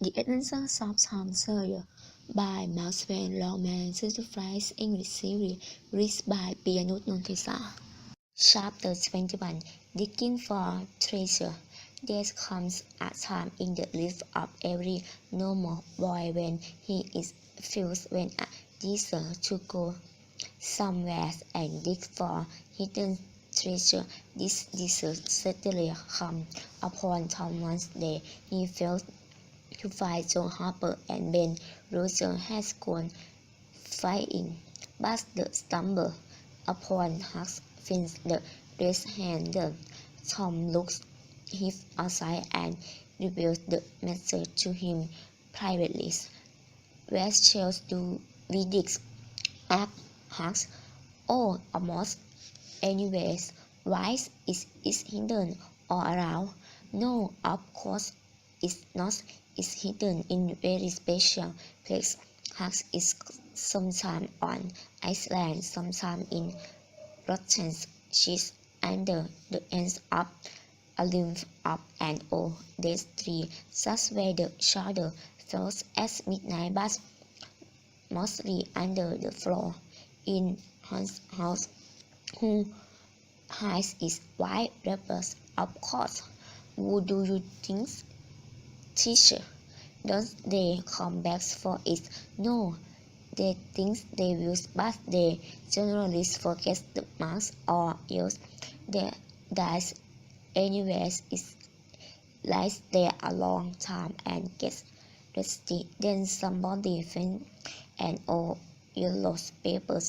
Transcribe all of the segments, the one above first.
The Adventures of Tom Sawyer by Maxwell Longman, certified English series, read by Pianut Nontesa. Chapter 21 Digging for Treasure. There comes a time in the life of every normal boy when he is filled with a desire to go somewhere and dig for hidden treasure. This desire certainly came upon Tom one day. He felt to find John Harper and Ben Roger has gone flying, but the stumble upon Huck's fins the raised hand. Tom looks him aside and reveals the message to him privately. Where shall we dig? asked Huck. Oh, almost anywhere. Why is it hidden all around? No, of course it's not. Is hidden in very special place. Huck is sometimes on Iceland, sometimes in rotten cheese under the ends of a limb of an old dead tree, just where the shadow falls at midnight, but mostly under the floor. In Huck's house, who hides his white wrappers, of course. Who do you think? Teacher, don't they come back for it? No, they think they will, but they generally forget the marks or else their dice anywhere is lies there a long time and gets rusty. Then somebody finds an old yellow paper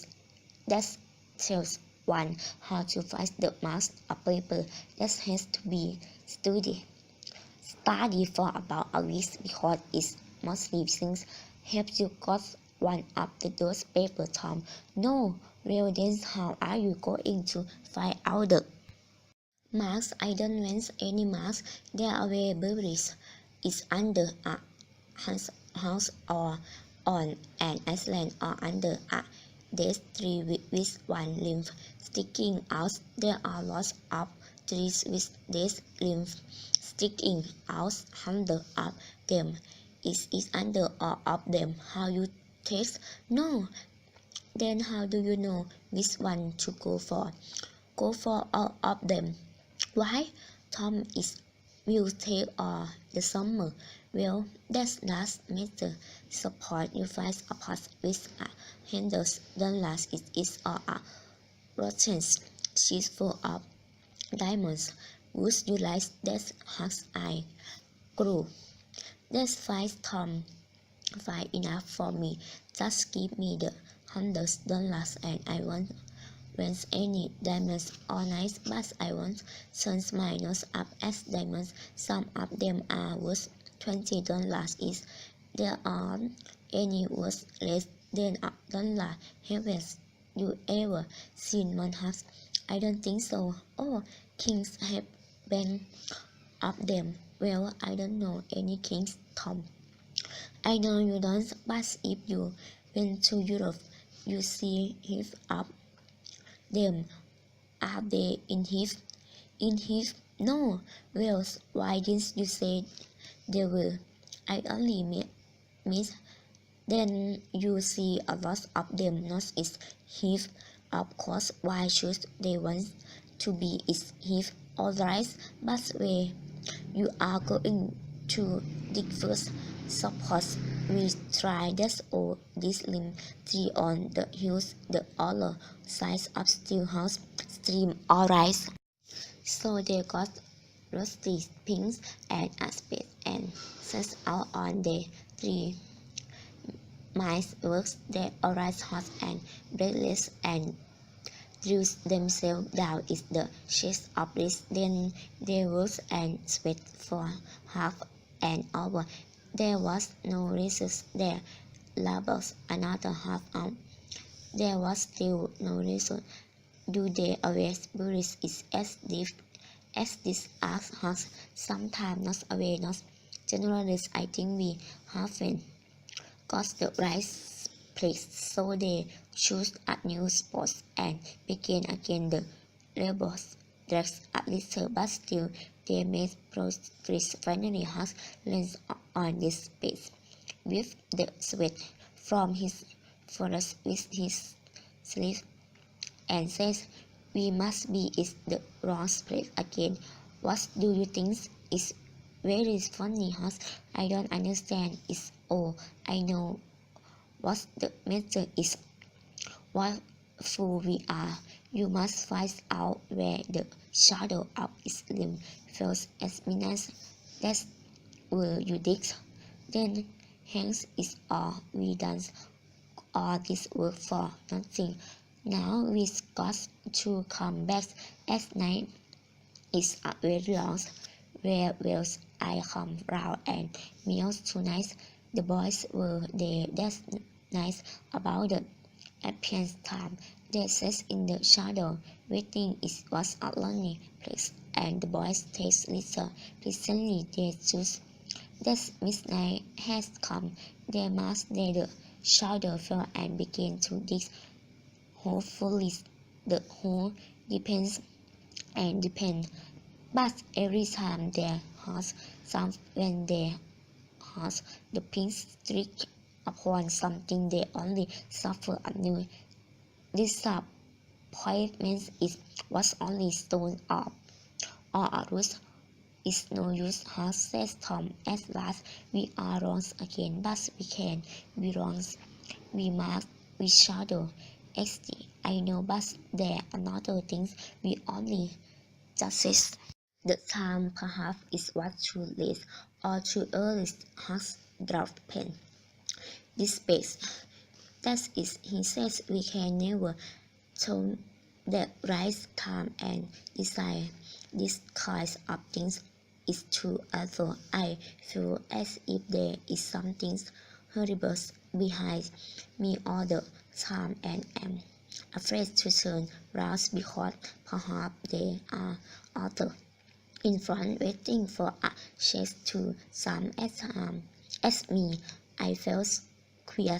that tells one how to find the marks of paper that has to be studied for about a week because it's mostly things. Have you got one of those paper, Tom? No. Well, then how are you going to find out the marks? I don't want any marks. They are available. It's under a house or on an island or under a dead tree with one limb sticking out. There are lots of trees with dead limbs sticking out, hundreds of them. Is it under all of them? How you taste? No. Then how do you know which one to go for? Go for all of them. Why? Tom is will take all the summer. Well, that's last matter. Suppose you find a pot with a handles. Don't last it is all a rotten she's full of diamonds. Would you like that? Huck's eye grew. That's fine, Tom. Fine enough for me. Just give me the $100 and I won't want any diamonds or nice, but I won't turn my nose up as diamonds. Some of them are worth $20. Is there aren't any worth less than $1? Haven't you ever seen one? Huck? I don't think so. Oh, kings have been of them. Well, I don't know any kings, Tom. I know you don't, but if you went to Europe, you see heaps of them. Are they in heaps? In heaps? No. Well, why didn't you say they were? I only miss. Then you see a lot of them, not is heaps. Of course, why should they want to be is heaps? Alright, but where you are going to dig first? Suppose we try this or this limb tree on the hills, the other side of Still House stream. Alright. So they got rusty pins and a spade and set out on the tree. Mice works their alright hot and breathless and drew themselves down in the shades of this. Then they worked and sweat for half an hour. There was no result. Their labors another half hour. There was still no result. Do they always bury it as deep as this? Asked Huck. Sometimes not always. Not generally. I think we haven't got the right place, so they chose a new spot and began again. The rebels dragged a little, but still they made progress. Finally, Huck leaned on this space, with the sweat from his forehead with his sleeve, and says, "We must be in the wrong place again. What do you think is very funny, Hush? I don't understand. It's all I know what the matter is. What fool we are. You must find out where the shadow of its limb falls as minutes. That's where you dig. Then hence is all we done all this work for nothing. Now we've got to come back at night. It's a very long. Where will I come round and meals tonight? The boys were there that night about the appearance time. They sat in the shadow, waiting. It was a lonely place, and the boys tasted little. Presently they chose that midnight has come. They must let the shadow fell and began to dig. Hopefully the whole depends and depend. But every time their hearts sound when their hearts the pins strike upon something they only suffer anew. Disappointment is was only stone up or a root. It's no use, Hush, says Tom. At last we are wrong again, but we can be wrong. We must we shadow. I know, but there are other things we only just the time perhaps it was too late or too early. Hush dropped pen. This space. That is, he says, we can never tell the right time and desire this kind of things is true, although I feel as if there is something horrible behind me all the time and am afraid to turn round because perhaps there are others in front waiting for a chance to some as me. I felt queer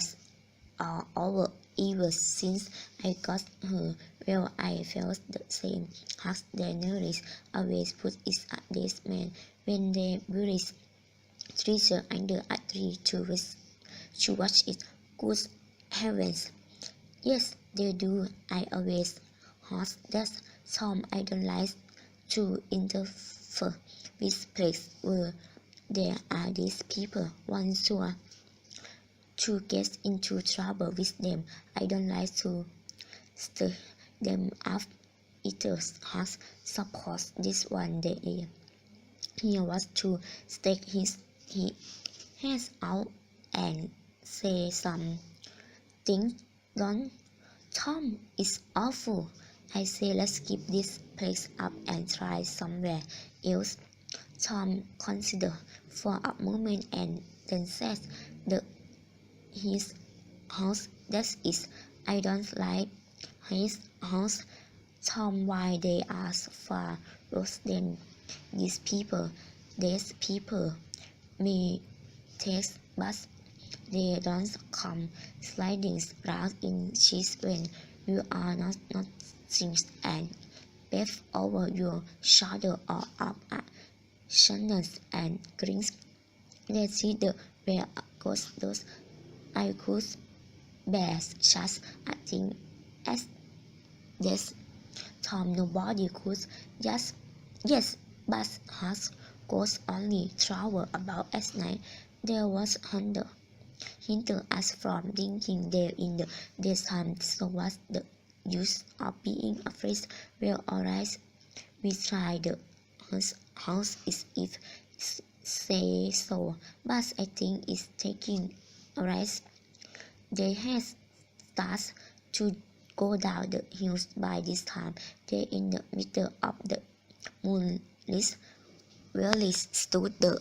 all over ever since I got her. Well, I felt the same. Hush the nurse always put it at this man when they buried treasure under a tree to watch it. Good heavens! Yes, they do. I always heard that. Some I don't like to interfere with place where there are these people. One sure to get into trouble with them. I don't like to stir them up. It has suppose this one day he was to stick his hands out and say something. Don't Tom, it's awful. I say let's keep this place up and try somewhere else. Tom considered for a moment and then said, the his house, that is, I don't like his house. Tom, why they are far worse than these people. These people may taste, but they don't come sliding round in cheese when you are not nothing and bath over your shoulder or up at shannons and grins. They see the where goes those I could bear such a thing as this. Tom, nobody could just yes, but has goes only travel about at night. There was hinder us from thinking there in the daytime, so what's the use of being afraid? Well, alright, we try the house is if say so, but I think it's taking alright. They had started to go down the hills by this time. They in the middle of the moonlit valley stood the